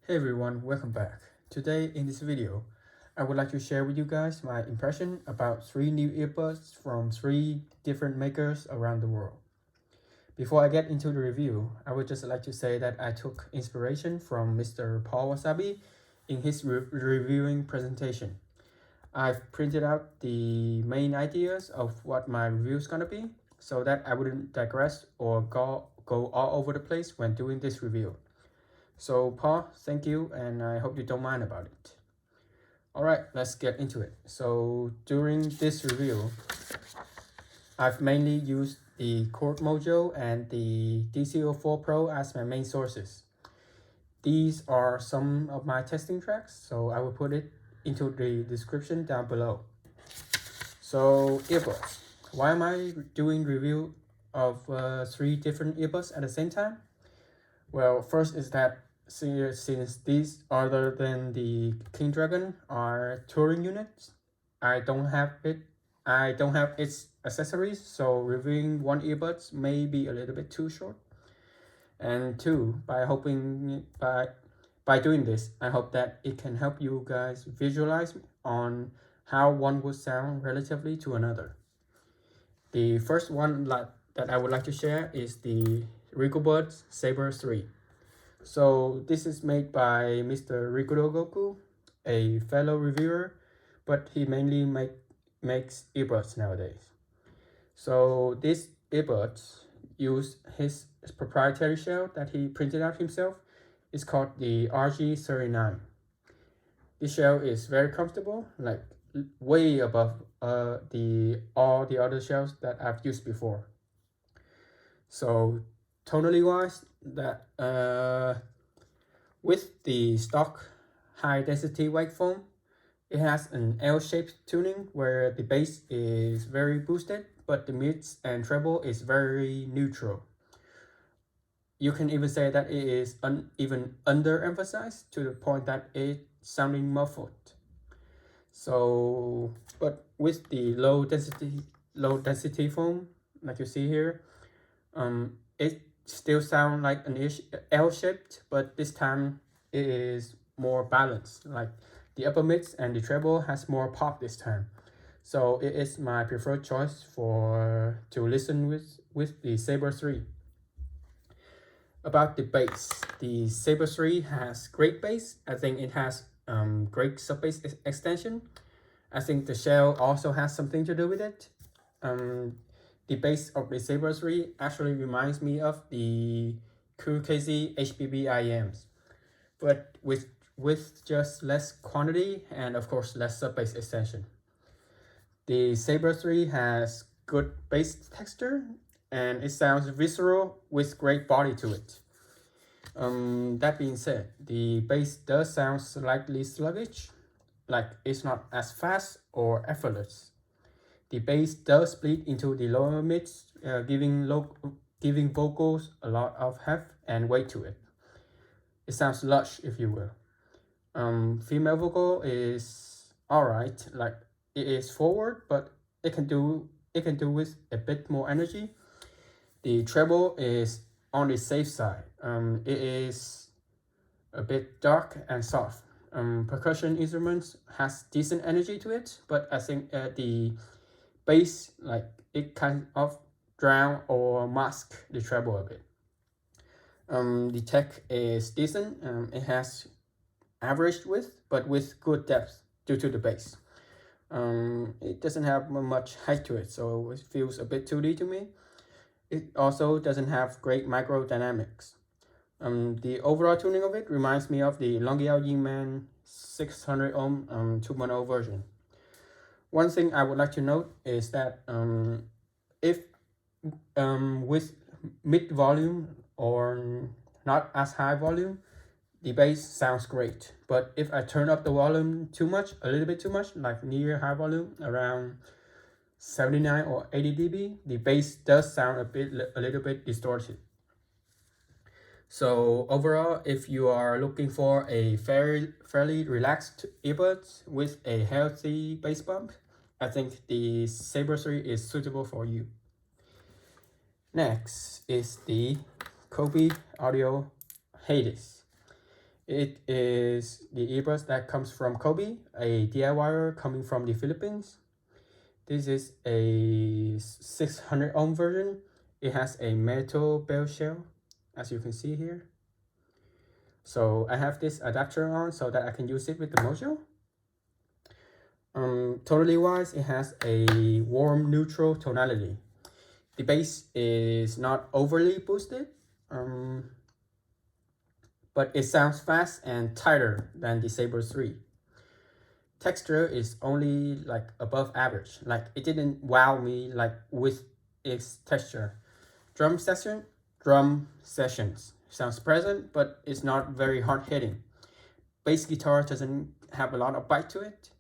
Hey everyone, welcome back. Today in this video, I would like to share with you guys my impression about 3 new earbuds from 3 different makers around the world. Before I get into the review, I would just like to say that I took inspiration from Mr. Paul Wasabi in his reviewing presentation. I've printed out the main ideas of what my review is gonna be, so that I wouldn't digress or go all over the place when doing this review. So Paul, thank you, and I hope you don't mind about it. Alright, let's get into it. So during this review, I've mainly used the Chord Mojo and the DC04 Pro as my main sources. These are some of my testing tracks, so I will put it into the description down below. So earbuds. Why am I doing review of 3 different earbuds at the same time? Well, first is that since these, other than the King Dragon, are touring units, I don't have its accessories, so reviewing one earbuds may be a little bit too short. And two, by doing this, I hope that it can help you guys visualize on how one would sound relatively to another. The first one that I would like to share is the Rikubuds Saber 3. So this is made by Mr. Rikubuds, a fellow reviewer, but he mainly makes earbuds nowadays. So these earbuds use his proprietary shell that he printed out himself. It's called the RG39. This shell is very comfortable, like way above all the other shells that I've used before. So tonally wise, with the stock high density white foam, it has an L-shaped tuning where the bass is very boosted, but the mids and treble is very neutral. You can even say that it is even underemphasized to the point that it's sounding muffled. So, but with the low density foam, like you see here, it still sounds like an L-shaped, but this time it is more balanced. Like the upper mids and the treble has more pop this time. So it is my preferred choice to listen with the Saber 3. About the bass, the Saber 3 has great bass. I think it has great subbass extension. I think the shell also has something to do with it. The bass of the Saber 3 actually reminds me of the QKZ HBB IEMs, but with just less quantity and of course less subbass extension. The Saber 3 has good bass texture and it sounds visceral with great body to it. That being said, the bass does sound slightly sluggish, like it's not as fast or effortless. The bass does split into the lower mids, giving vocals a lot of heft and weight to it. It sounds lush, if you will. Female vocal is alright, like it is forward, but it can do with a bit more energy. The treble is on the safe side. It is a bit dark and soft. Percussion instruments has decent energy to it, but I think the bass, like it kind of drown or mask the treble a bit. The tech is decent. It has average width, but with good depth due to the bass. It doesn't have much height to it, so it feels a bit 2D to me. It also doesn't have great micro dynamics. The overall tuning of it reminds me of the Longyao Yingman 600 ohm 2.0 version. One thing I would like to note is that if with mid volume or not as high volume, the bass sounds great. But if I turn up the volume too much, a little bit too much, like near high volume, around 79 or 80 dB, the bass does sound a little bit distorted. So overall, if you are looking for a fairly relaxed earbuds with a healthy bass bump, I think the Saber 3 is suitable for you. Next is the Kobe Audio Hades. It is the earbuds that comes from Kobe, a DIYer coming from the Philippines. This is a 600 ohm version. It has a metal bell shell, as you can see here. So I have this adapter on so that I can use it with the Mojo. Tonally wise, it has a warm neutral tonality. The bass is not overly boosted, but it sounds fast and tighter than the Saber 3. Texture is only like above average. Like it didn't wow me like with its texture. Drum sessions sounds present, but it's not very hard hitting. Bass guitar doesn't have a lot of bite to it.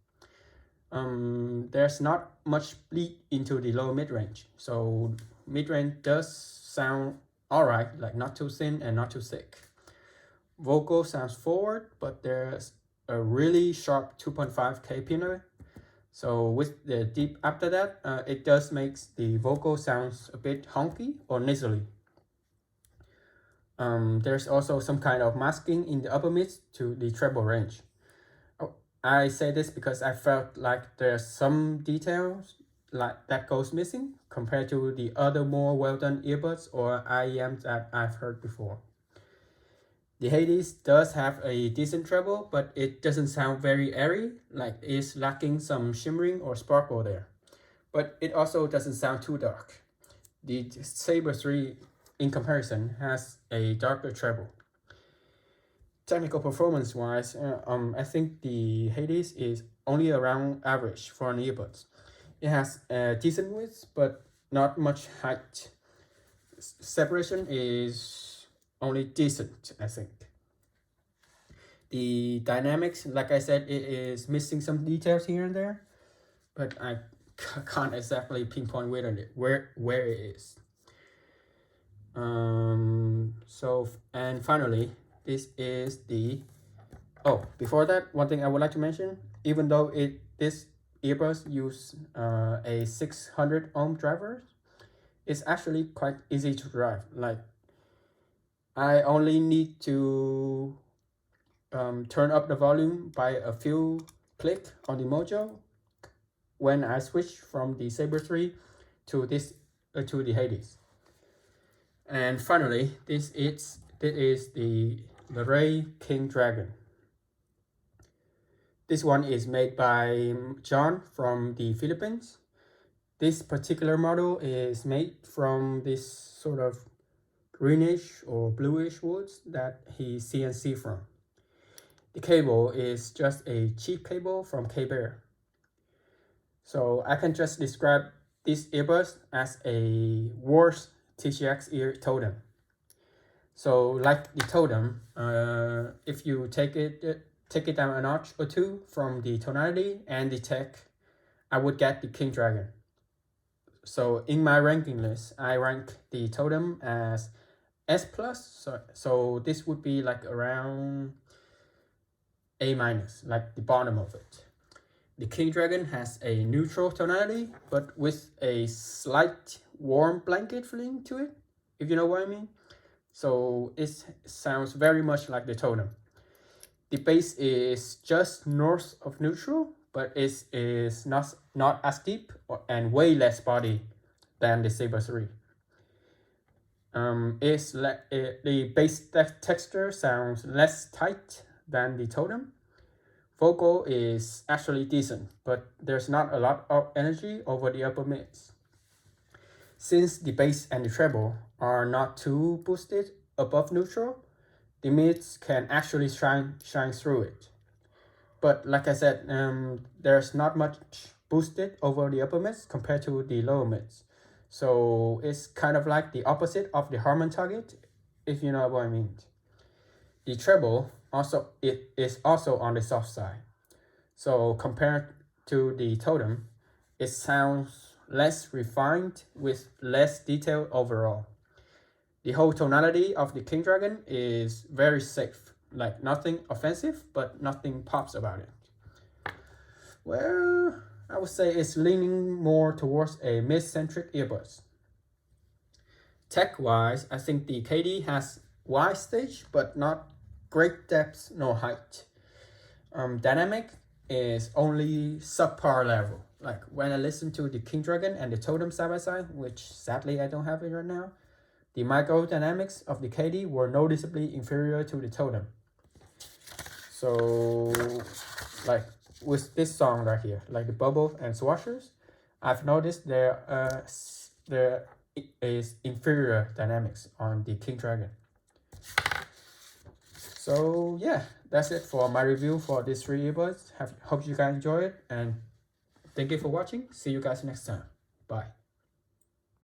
There's not much bleed into the low mid range, so mid range does sound alright, like not too thin and not too thick. Vocal sounds forward, but there's a really sharp 2.5K piano. So with the deep after that, it does makes the vocal sounds a bit honky or nasally. There's also some kind of masking in the upper mids to the treble range. I say this because I felt like there's some details like that goes missing compared to the other more well-done earbuds or IEMs that I've heard before. The Hades does have a decent treble, but it doesn't sound very airy, like it's lacking some shimmering or sparkle there. But it also doesn't sound too dark. The Saber 3, in comparison, has a darker treble. Technical performance wise, I think the Hades is only around average for an earbuds. It has a decent width, but not much height. Separation is only decent, I think. The dynamics, like I said, it is missing some details here and there, but I can't exactly pinpoint where it is. So, and finally, this is the, before that, one thing I would like to mention, even though this earbuds use a 600 ohm driver, it's actually quite easy to drive. Like, I only need to turn up the volume by a few clicks on the Mojo when I switch from the Saber 3 to this to the Hades. And finally, this is the Lrey King Dragon. This one is made by John from the Philippines. This particular model is made from this sort of greenish or bluish woods that he CNC from. The cable is just a cheap cable from K-Bear. So I can just describe this earbuds as a worse TGX ear totem. So like the totem, if you take it down a notch or two from the tonality and the tech, I would get the King Dragon. So in my ranking list, I rank the totem as S+, so this would be like around A-, like the bottom of it. The King Dragon has a neutral tonality, but with a slight warm blanket feeling to it, if you know what I mean. So it sounds very much like the totem. The bass is just north of neutral, but it is not as deep and way less body than the Saber 3. The bass texture sounds less tight than the totem. Vocal is actually decent, but there's not a lot of energy over the upper mids. Since the bass and the treble are not too boosted above neutral, the mids can actually shine through it. But like I said, there's not much boosted over the upper mids compared to the lower mids. So it's kind of like the opposite of the Harman target, if you know what I mean. The treble is also on the soft side. So compared to the totem, it sounds less refined with less detail overall. The whole tonality of the King Dragon is very safe, like nothing offensive, but nothing pops about it. Well, I would say it's leaning more towards a mid-centric earbuds. Tech-wise, I think the KD has wide stage, but not great depth, no height. Dynamic is only subpar level. Like when I listen to the King Dragon and the Totem side by side, which sadly I don't have it right now, the micro dynamics of the KD were noticeably inferior to the Totem. So, like with this song right here, like the Bubble and Swashers, I've noticed there is inferior dynamics on the King Dragon. So yeah, that's it for my review for these 3 earbuds. Hope you guys enjoy it, and thank you for watching. See you guys next time. Bye.